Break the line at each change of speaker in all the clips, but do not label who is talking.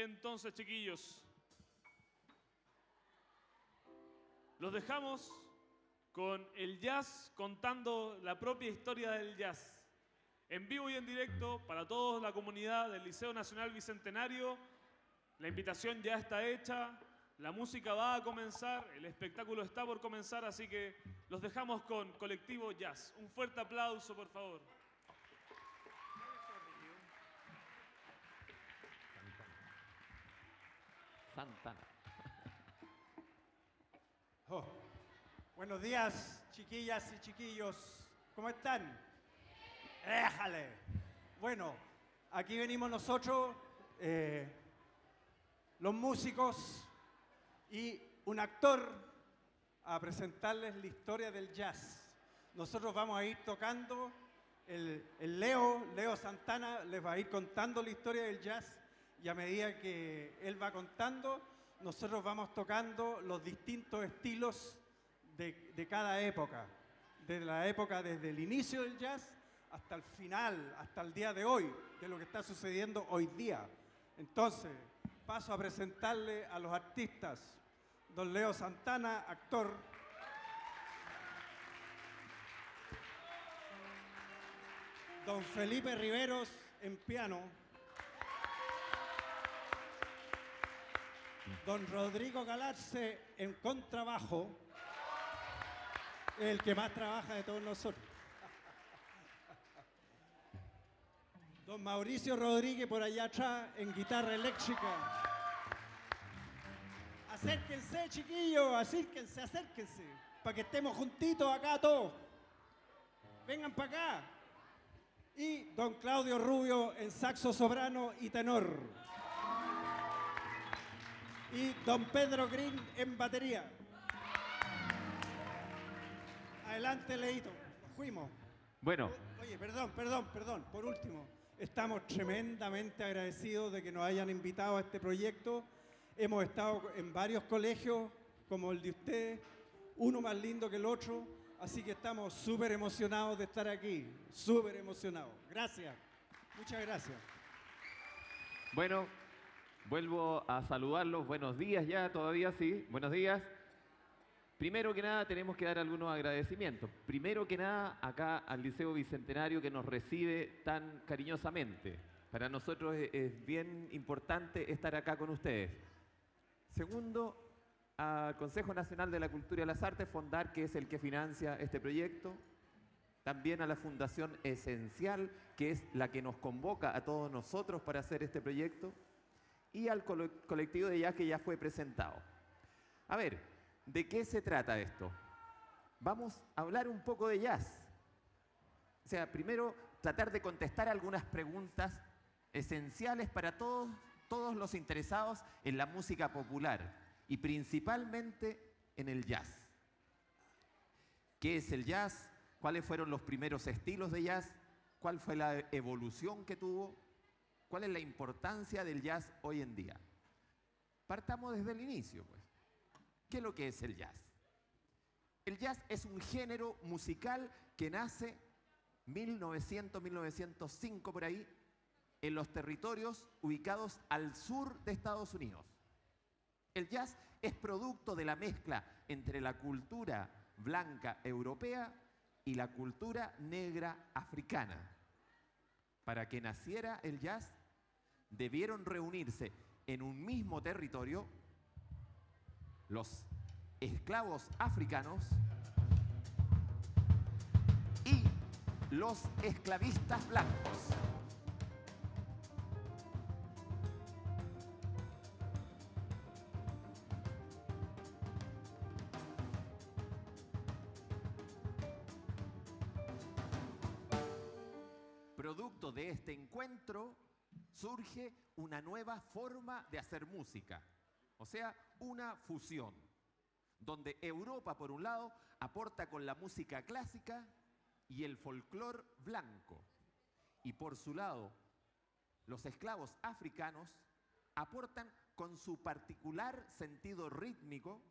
entonces, chiquillos, los dejamos con el jazz contando la propia historia del jazz. En vivo y en directo para toda la comunidad del Liceo Nacional Bicentenario. La invitación ya está hecha, la música va a comenzar, el espectáculo está por comenzar, así que los dejamos con Colectivo Jazz. Un fuerte aplauso, por favor.
Santana.
Oh, buenos días, chiquillas y chiquillos. ¿Cómo están? ¡Éjale! Bueno, aquí venimos nosotros, los músicos y un actor, a presentarles la historia del jazz. Nosotros vamos a ir tocando, el Leo Santana les va a ir contando la historia del jazz y a medida que él va contando, nosotros vamos tocando los distintos estilos de cada época. Desde la época, desde el inicio del jazz hasta el final, hasta el día de hoy, de lo que está sucediendo hoy día. Entonces, paso a presentarle a los artistas. Don Leo Santana, actor. Don Felipe Riveros, en piano. Don Rodrigo Galarce, en contrabajo. El que más trabaja de todos nosotros. Don Mauricio Rodríguez por allá atrás en guitarra eléctrica. Acérquense, chiquillos, acérquense, acérquense, para que estemos juntitos acá todos. Vengan para acá. Y don Claudio Rubio en saxo soprano y tenor. Y don Pedro Green en batería. Adelante, Leito, nos fuimos.
Bueno.
Oye, perdón. Por último, estamos tremendamente agradecidos de que nos hayan invitado a este proyecto. Hemos estado en varios colegios, como el de ustedes, uno más lindo que el otro, así que estamos súper emocionados de estar aquí, súper emocionados. Gracias, muchas gracias.
Bueno, vuelvo a saludarlos. Buenos días ya, todavía sí. Buenos días. Primero que nada tenemos que dar algunos agradecimientos. Primero que nada acá al Liceo Bicentenario que nos recibe tan cariñosamente. Para nosotros es bien importante estar acá con ustedes. Segundo, al Consejo Nacional de la Cultura y las Artes, FONDAR, que es el que financia este proyecto. También a la Fundación Esencial, que es la que nos convoca a todos nosotros para hacer este proyecto. Y al colectivo de jazz que ya fue presentado. A ver, ¿de qué se trata esto? Vamos a hablar un poco de jazz. O sea, primero tratar de contestar algunas preguntas esenciales para todos los interesados en la música popular y principalmente en el jazz. ¿Qué es el jazz? ¿Cuáles fueron los primeros estilos de jazz? ¿Cuál fue la evolución que tuvo? ¿Cuál es la importancia del jazz hoy en día? Partamos desde el inicio, pues. ¿Qué es lo que es el jazz? El jazz es un género musical que nace 1905 por ahí, en los territorios ubicados al sur de Estados Unidos. El jazz es producto de la mezcla entre la cultura blanca europea y la cultura negra africana. Para que naciera el jazz, debieron reunirse en un mismo territorio los esclavos africanos y los esclavistas blancos. Producto de este encuentro surge una nueva forma de hacer música, o sea, una fusión, donde Europa, por un lado, aporta con la música clásica y el folclore blanco, y por su lado, los esclavos africanos aportan con su particular sentido rítmico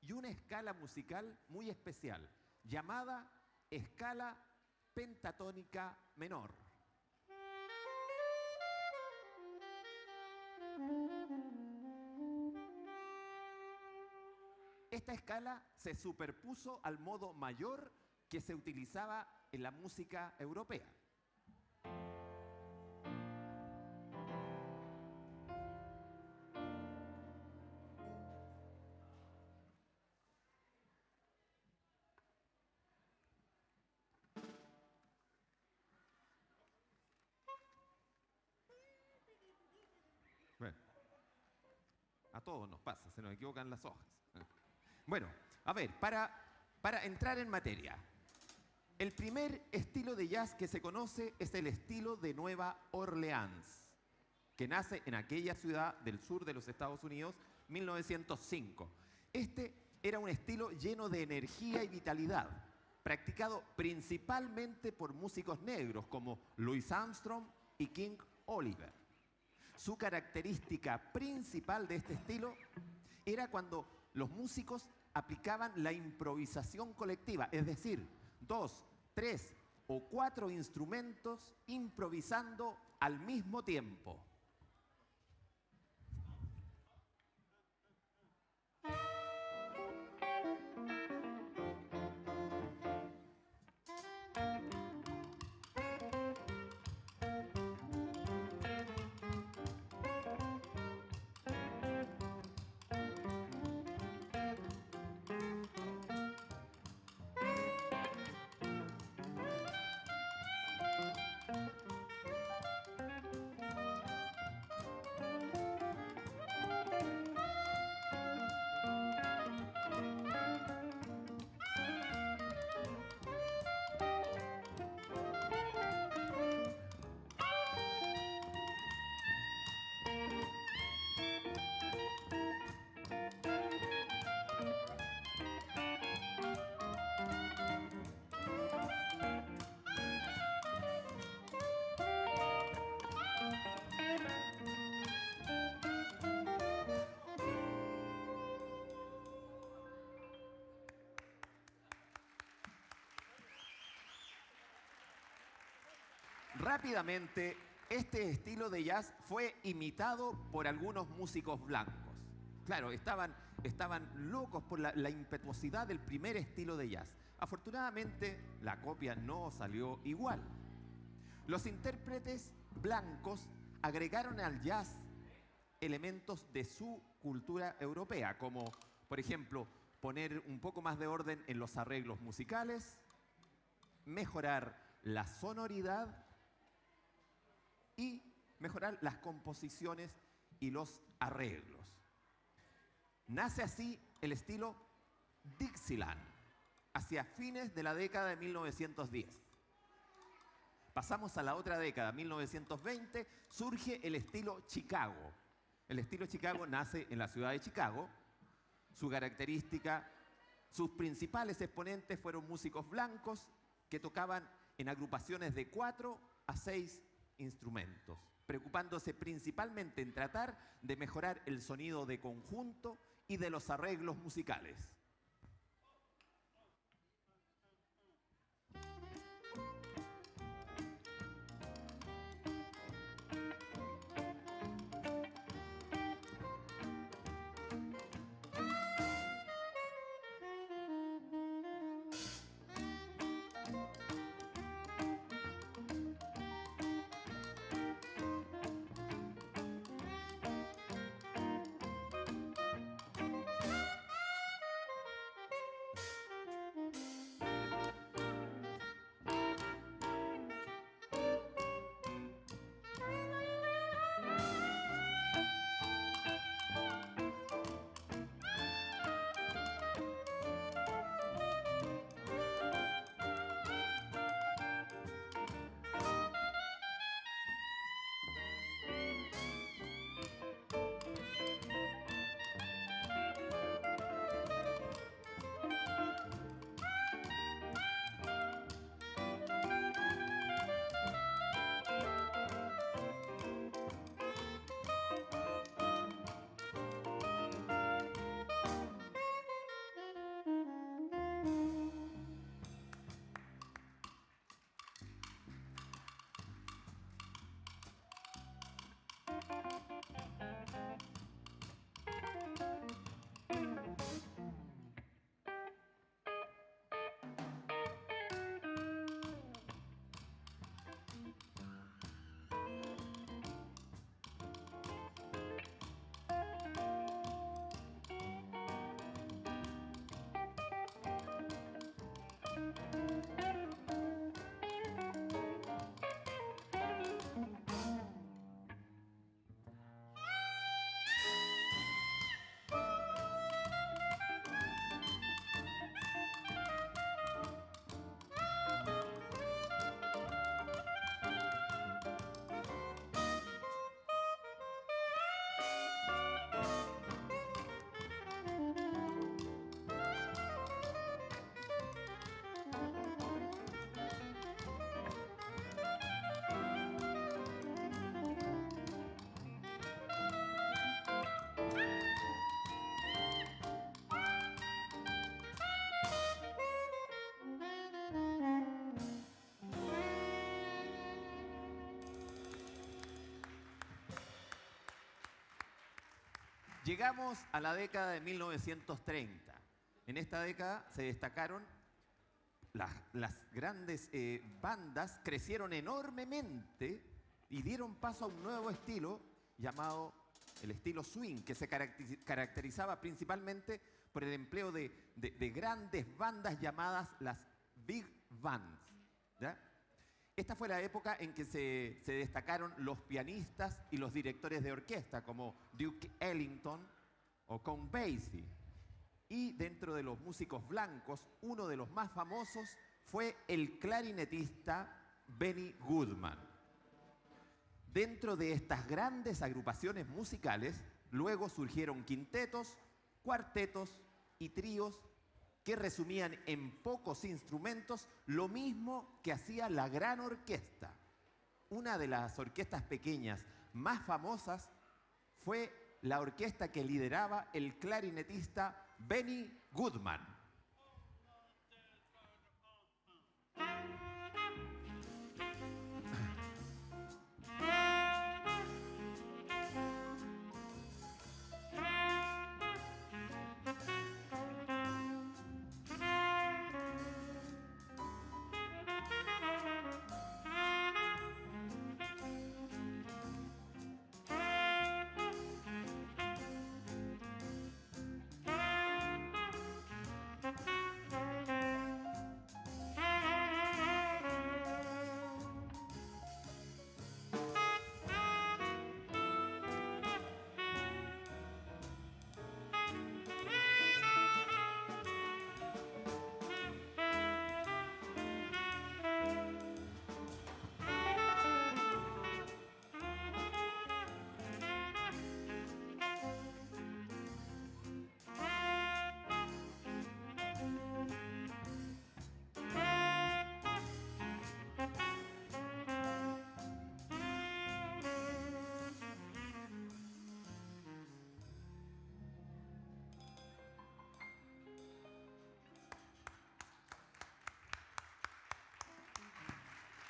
y una escala musical muy especial, llamada escala pentatónica menor. esta escala se superpuso al modo mayor que se utilizaba en la música europea. Bueno, a todos nos pasa, se nos equivocan las hojas. Bueno, a ver, para entrar en materia, el primer estilo de jazz que se conoce es el estilo de Nueva Orleans, que nace en aquella ciudad del sur de los Estados Unidos, 1905. Este era un estilo lleno de energía y vitalidad, practicado principalmente por músicos negros como Louis Armstrong y King Oliver. Su característica principal de este estilo era cuando los músicos aplicaban la improvisación colectiva, es decir, 2, 3 o 4 instrumentos improvisando al mismo tiempo. Rápidamente, este estilo de jazz fue imitado por algunos músicos blancos. Claro, estaban locos por la impetuosidad del primer estilo de jazz. Afortunadamente, la copia no salió igual. Los intérpretes blancos agregaron al jazz elementos de su cultura europea, como, por ejemplo, poner un poco más de orden en los arreglos musicales, mejorar la sonoridad y mejorar las composiciones y los arreglos. Nace así el estilo Dixieland, hacia fines de la década de 1910. Pasamos a la otra década, 1920, surge el estilo Chicago. El estilo Chicago nace en la ciudad de Chicago. Su característica, sus principales exponentes fueron músicos blancos que tocaban en agrupaciones de 4 a 6 instrumentos, preocupándose principalmente en tratar de mejorar el sonido de conjunto y de los arreglos musicales. Llegamos a la década de 1930. En esta década se destacaron las grandes bandas, crecieron enormemente y dieron paso a un nuevo estilo llamado el estilo swing, que se caracterizaba principalmente por el empleo de grandes bandas llamadas las big bands, ¿ya? Esta fue la época en que se destacaron los pianistas y los directores de orquesta, como Duke Ellington o Count Basie. Y dentro de los músicos blancos, uno de los más famosos fue el clarinetista Benny Goodman. Dentro de estas grandes agrupaciones musicales, luego surgieron quintetos, cuartetos y tríos que resumían en pocos instrumentos lo mismo que hacía la gran orquesta. Una de las orquestas pequeñas más famosas fue la orquesta que lideraba el clarinetista Benny Goodman.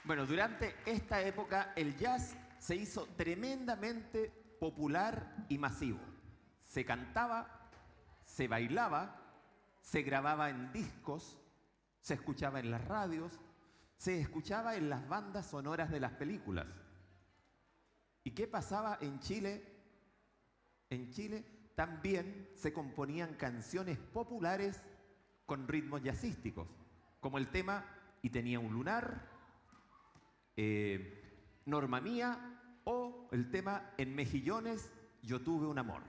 Bueno, durante esta época el jazz se hizo tremendamente popular y masivo. Se cantaba, se bailaba, se grababa en discos, se escuchaba en las radios, se escuchaba en las bandas sonoras de las películas. ¿Y qué pasaba en Chile? En Chile también se componían canciones populares con ritmos jazzísticos, como el tema Y tenía un lunar, Norma Mía o el tema En Mejillones yo tuve un amor.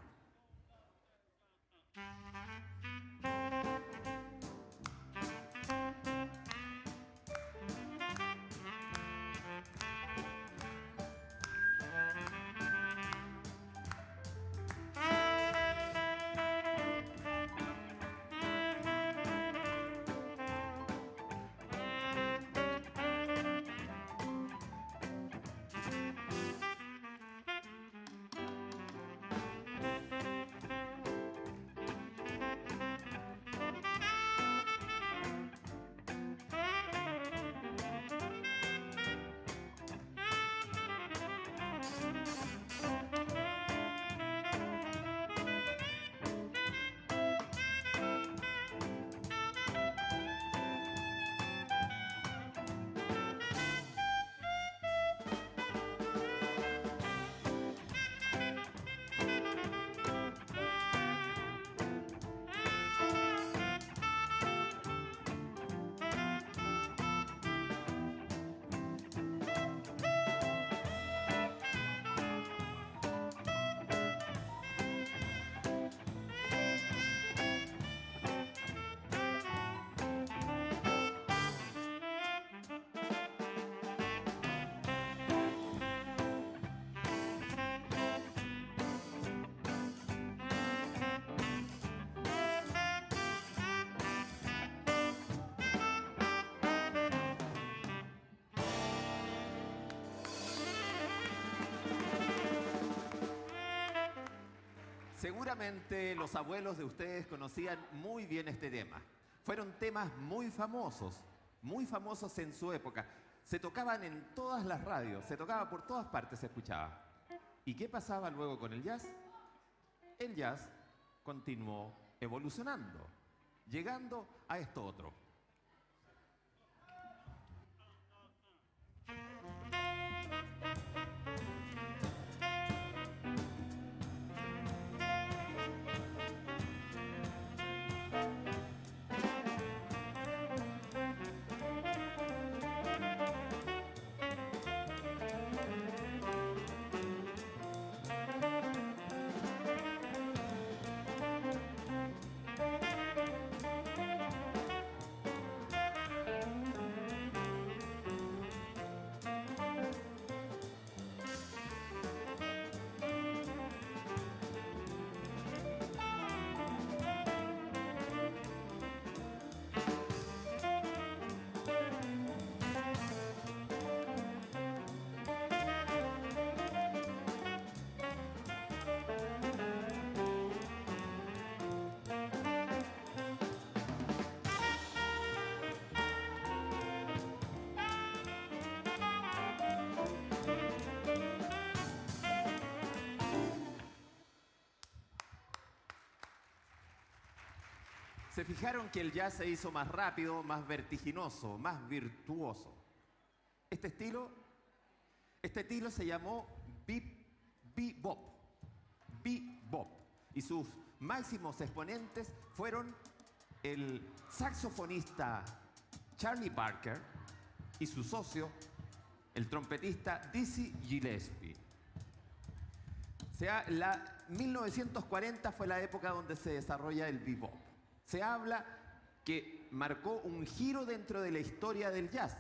Seguramente los abuelos de ustedes conocían muy bien este tema. Fueron temas muy famosos en su época. Se tocaban en todas las radios, se tocaba por todas partes, se escuchaba. ¿Y qué pasaba luego con el jazz? el jazz continuó evolucionando, llegando a esto otro. Se fijaron que el jazz se hizo más rápido, más vertiginoso, más virtuoso. Este estilo se llamó bebop. Bebop. Y sus máximos exponentes fueron el saxofonista Charlie Parker y su socio, el trompetista Dizzy Gillespie. O sea, 1940 fue la época donde se desarrolla el bebop. Se habla que marcó un giro dentro de la historia del jazz.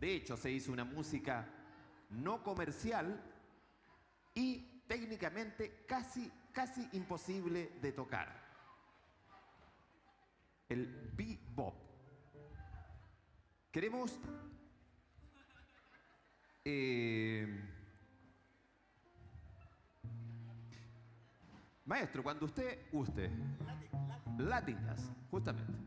De hecho, se hizo una música no comercial y técnicamente casi imposible de tocar. El bebop. Queremos maestro, cuando usted guste. Latin Jazz, justamente.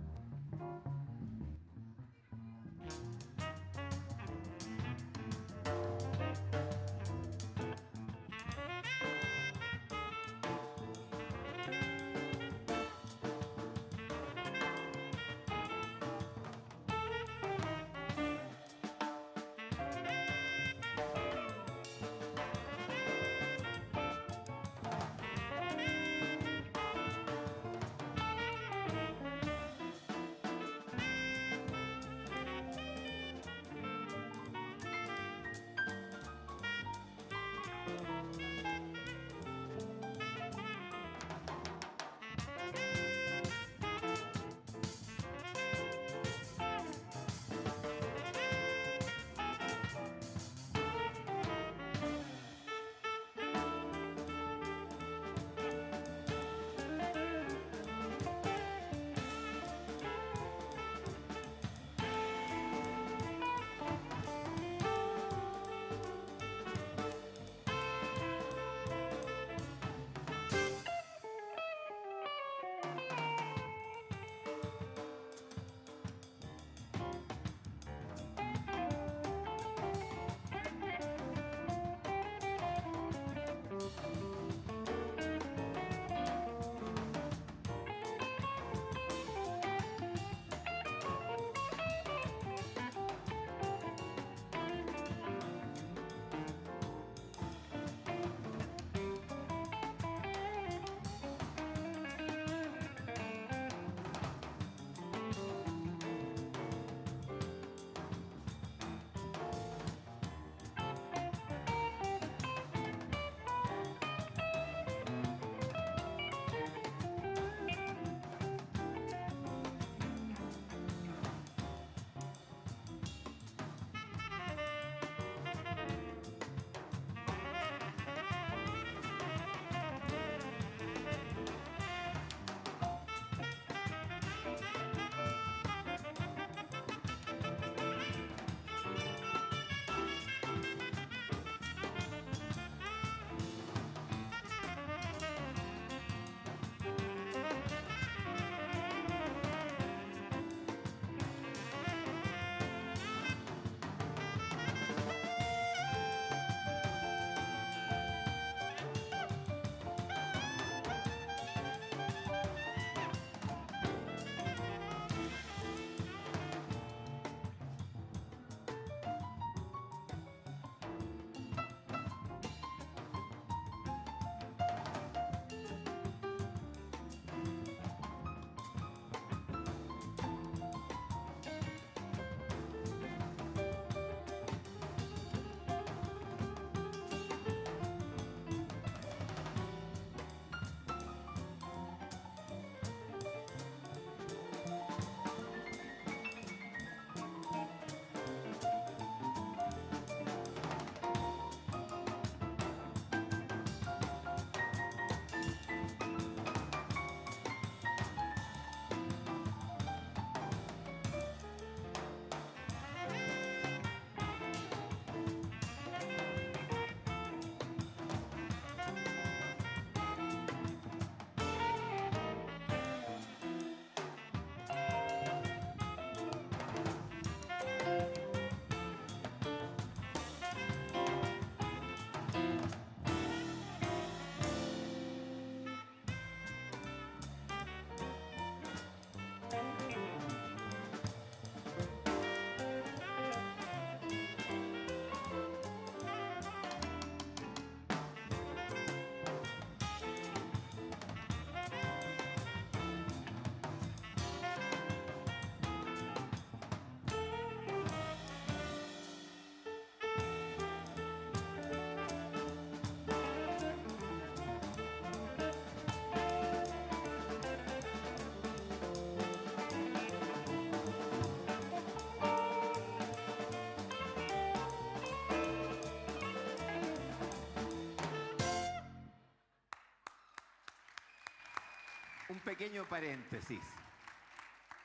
un pequeño paréntesis.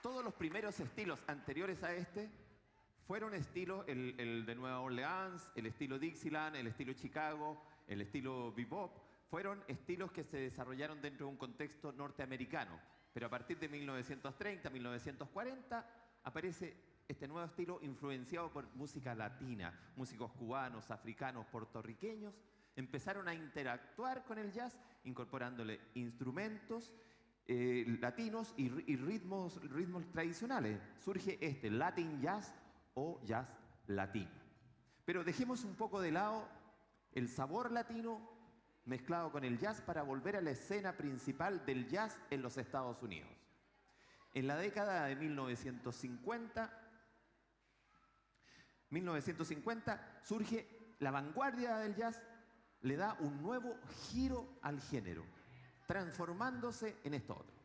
Todos los primeros estilos anteriores a este fueron estilos, el de Nueva Orleans, el estilo Dixieland, el estilo Chicago, el estilo bebop, fueron estilos que se desarrollaron dentro de un contexto norteamericano. Pero a partir de 1930, 1940, aparece este nuevo estilo influenciado por música latina. Músicos cubanos, africanos, puertorriqueños empezaron a interactuar con el jazz, incorporándole instrumentos latinos y ritmos tradicionales. Surge este Latin Jazz o jazz latino. Pero dejemos un poco de lado el sabor latino mezclado con el jazz para volver a la escena principal del jazz en los Estados Unidos. En la década de 1950 surge la vanguardia del jazz, le da un nuevo giro al género, transformándose en esto otro.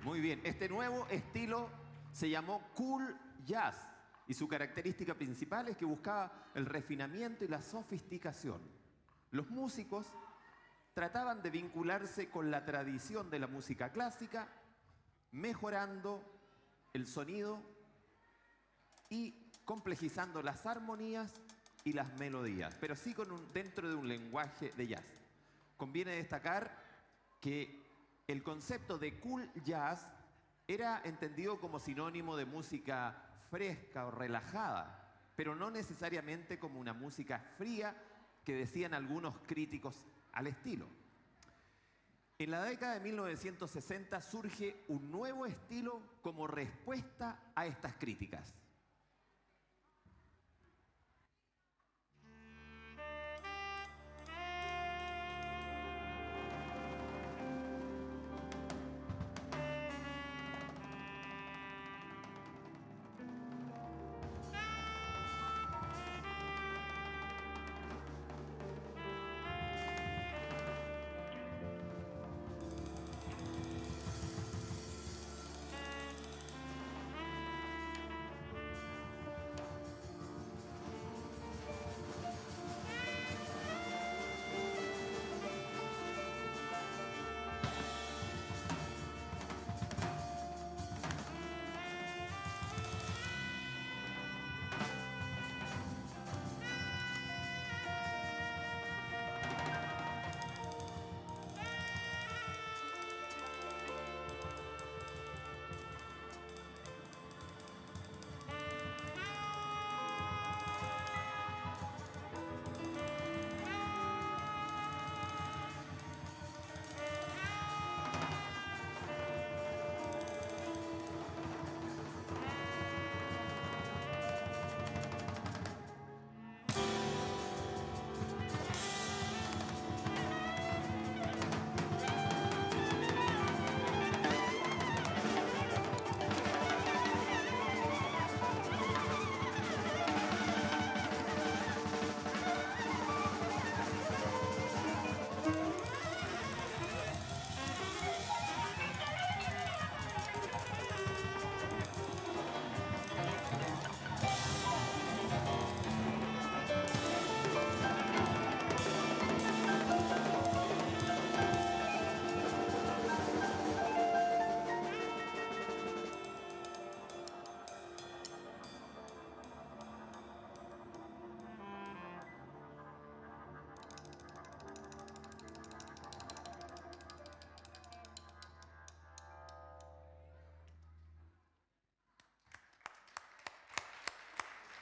Muy bien, este nuevo estilo se llamó Cool Jazz y su característica principal es que buscaba el refinamiento y la sofisticación. Los músicos trataban de vincularse con la tradición de la música clásica, mejorando el sonido y complejizando las armonías y las melodías, pero sí dentro de un lenguaje de jazz. Conviene destacar que el concepto de cool jazz era entendido como sinónimo de música fresca o relajada, pero no necesariamente como una música fría que decían algunos críticos al estilo. En la década de 1960 surge un nuevo estilo como respuesta a estas críticas.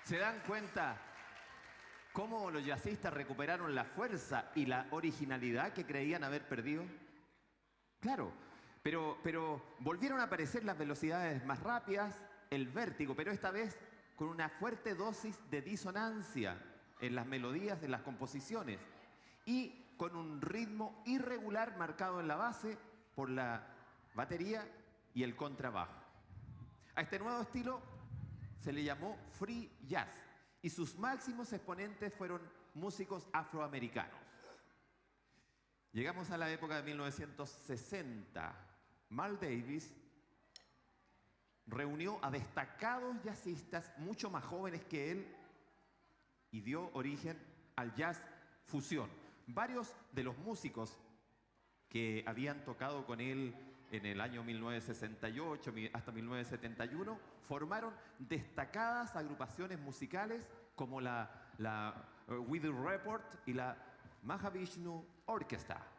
¿Se dan cuenta cómo los jazzistas recuperaron la fuerza y la originalidad que creían haber perdido? Claro, pero volvieron a aparecer las velocidades más rápidas, el vértigo, pero esta vez con una fuerte dosis de disonancia en las melodías de las composiciones y con un ritmo irregular marcado en la base por la batería y el contrabajo. A este nuevo estilo se le llamó free jazz y sus máximos exponentes fueron músicos afroamericanos. Llegamos a la época de 1960. Miles Davis reunió a destacados jazzistas mucho más jóvenes que él y dio origen al jazz fusión. Varios de los músicos que habían tocado con él en el año 1968 hasta 1971 formaron destacadas agrupaciones musicales como la Weather Report y la Mahavishnu Orchestra.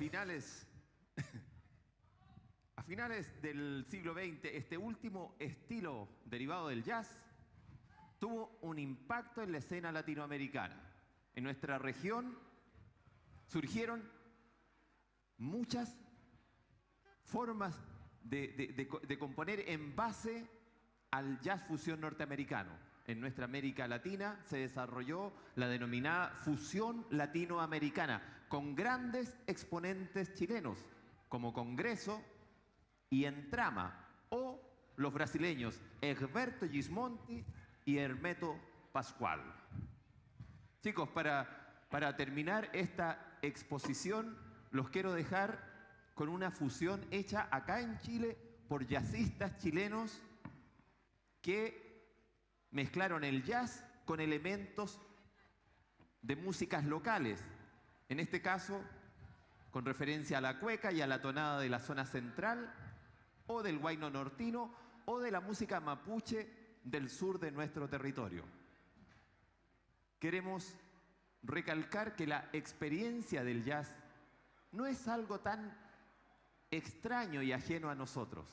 finales, a finales del siglo XX, este último estilo derivado del jazz tuvo un impacto en la escena latinoamericana. En nuestra región surgieron muchas formas de componer en base al jazz fusión norteamericano. En nuestra América Latina se desarrolló la denominada fusión latinoamericana, con grandes exponentes chilenos, como Congreso y Entrama, o los brasileños Egberto Gismonti y Hermeto Pascual. Chicos, para terminar esta exposición, los quiero dejar con una fusión hecha acá en Chile por jazzistas chilenos que mezclaron el jazz con elementos de músicas locales. En este caso, con referencia a la cueca y a la tonada de la zona central, o del huayno nortino, o de la música mapuche del sur de nuestro territorio. Queremos recalcar que la experiencia del jazz no es algo tan extraño y ajeno a nosotros.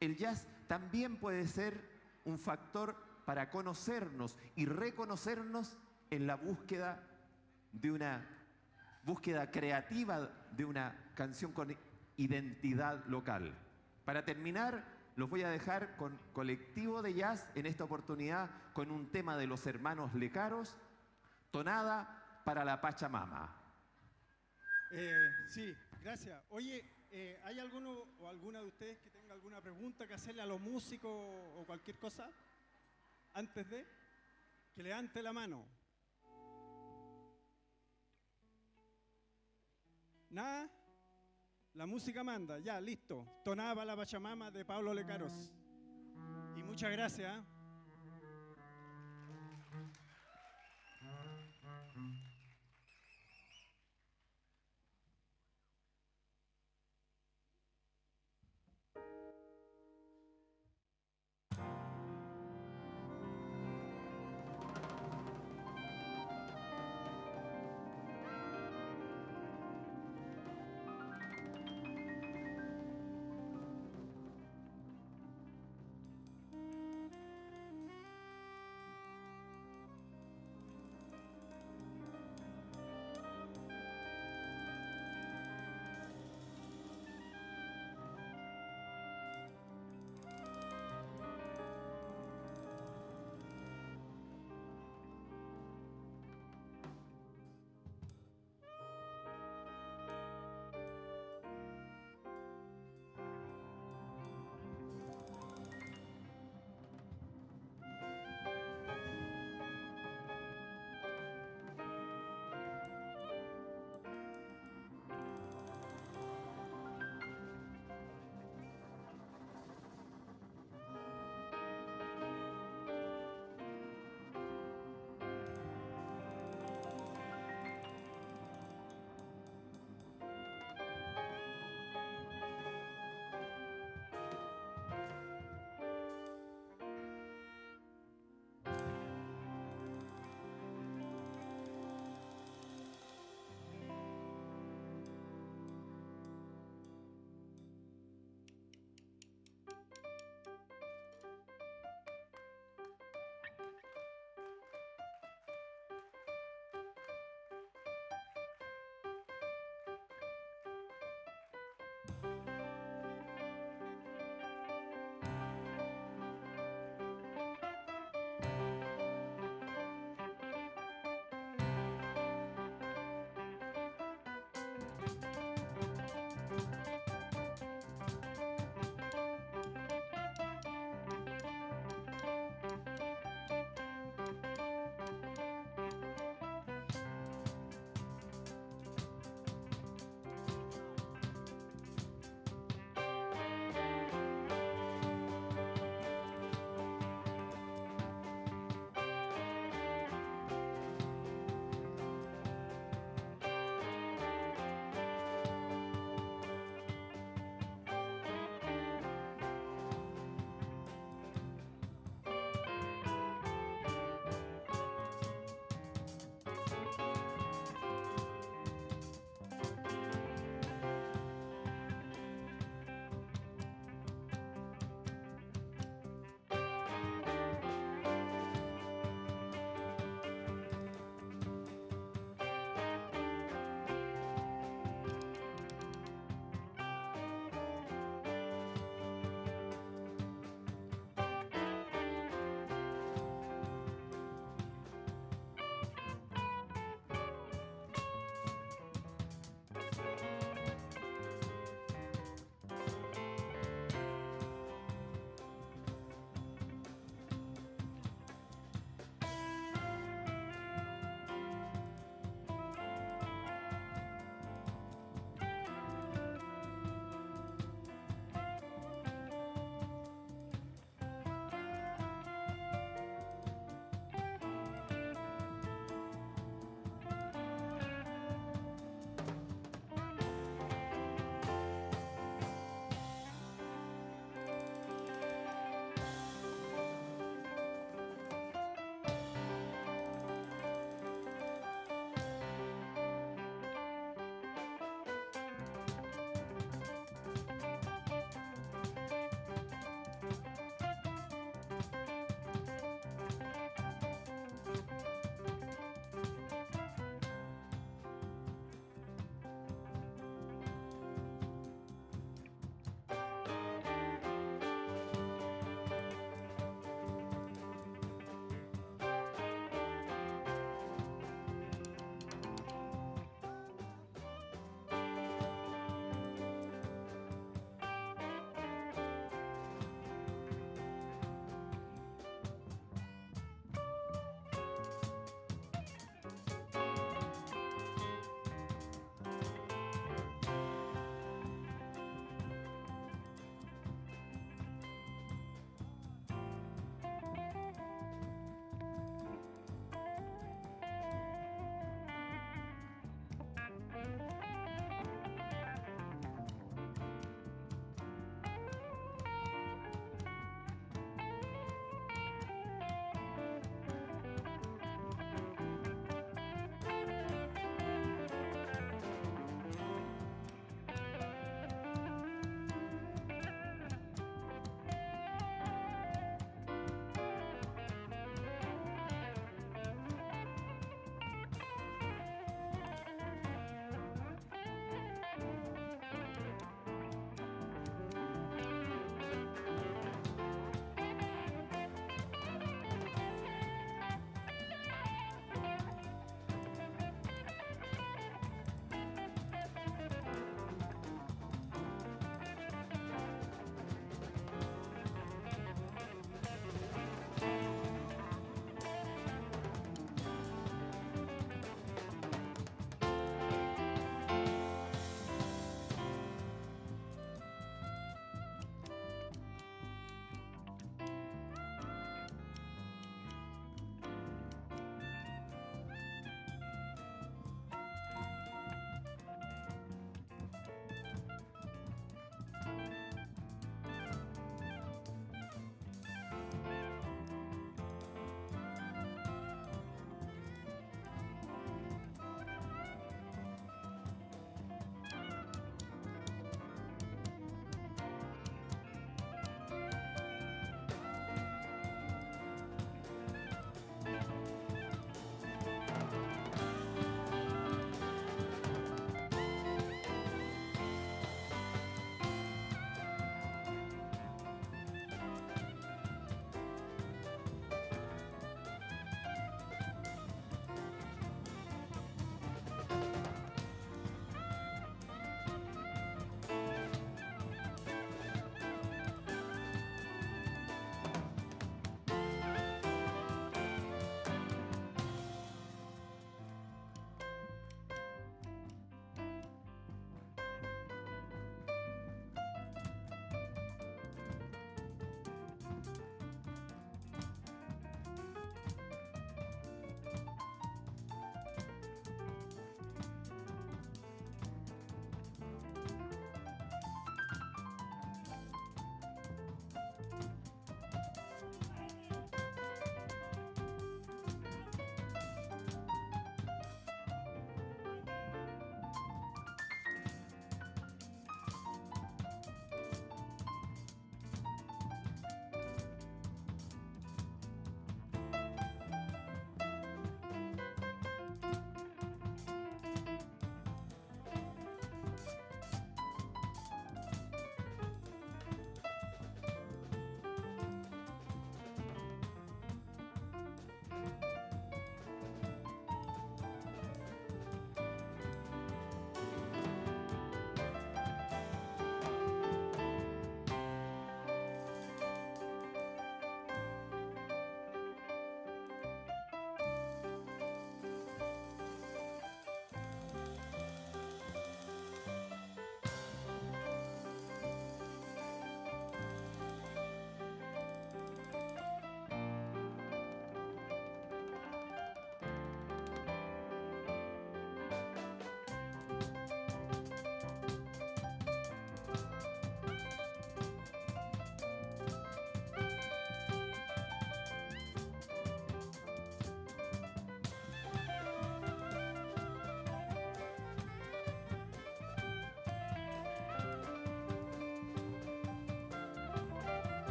El jazz también puede ser un factor para conocernos y reconocernos en la búsqueda de una búsqueda creativa de una canción con identidad local. Para terminar, los voy a dejar con Colectivo de Jazz en esta oportunidad con un tema de los hermanos Lecaros, Tonada para la Pachamama.
Sí, gracias. Oye, ¿hay alguno o alguna de ustedes que tenga alguna pregunta que hacerle a los músicos o cualquier cosa? Antes de que levante la mano. ¿Nada? La música manda, ya, listo. Tonada para la Pachamama de Pablo Lecaros. Y muchas gracias. ¿Eh?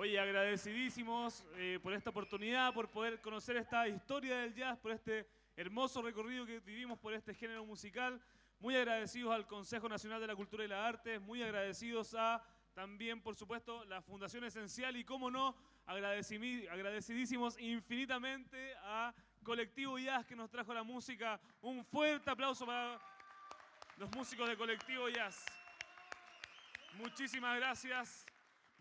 Oye, agradecidísimos por esta oportunidad, por poder conocer esta historia del jazz, por este hermoso recorrido que vivimos por este género musical. Muy agradecidos al Consejo Nacional de la Cultura y las Artes, muy agradecidos a también, por supuesto, la Fundación Esencial y, cómo no, agradecidísimos infinitamente a Colectivo Jazz que nos trajo la música. Un fuerte aplauso para los músicos de Colectivo Jazz. Muchísimas gracias.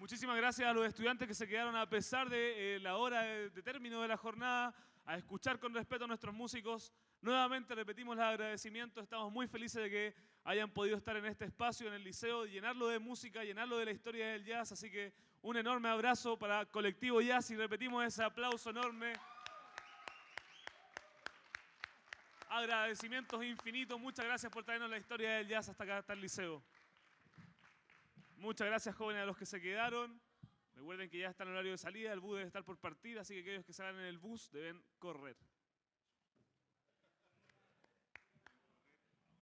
Muchísimas gracias a los estudiantes que se quedaron a pesar de la hora de término de la jornada, a escuchar con respeto a nuestros músicos. Nuevamente repetimos los agradecimientos, estamos muy felices de que hayan podido estar en este espacio, en el liceo, llenarlo de música, llenarlo de la historia del jazz, así que un enorme abrazo para Colectivo Jazz y repetimos ese aplauso enorme. Agradecimientos infinitos, muchas gracias por traernos la historia del jazz hasta acá, hasta el liceo. Muchas gracias, jóvenes, a los que se quedaron. Recuerden que ya está en el horario de salida, el bus debe estar por partir, así que aquellos que salgan en el bus deben correr.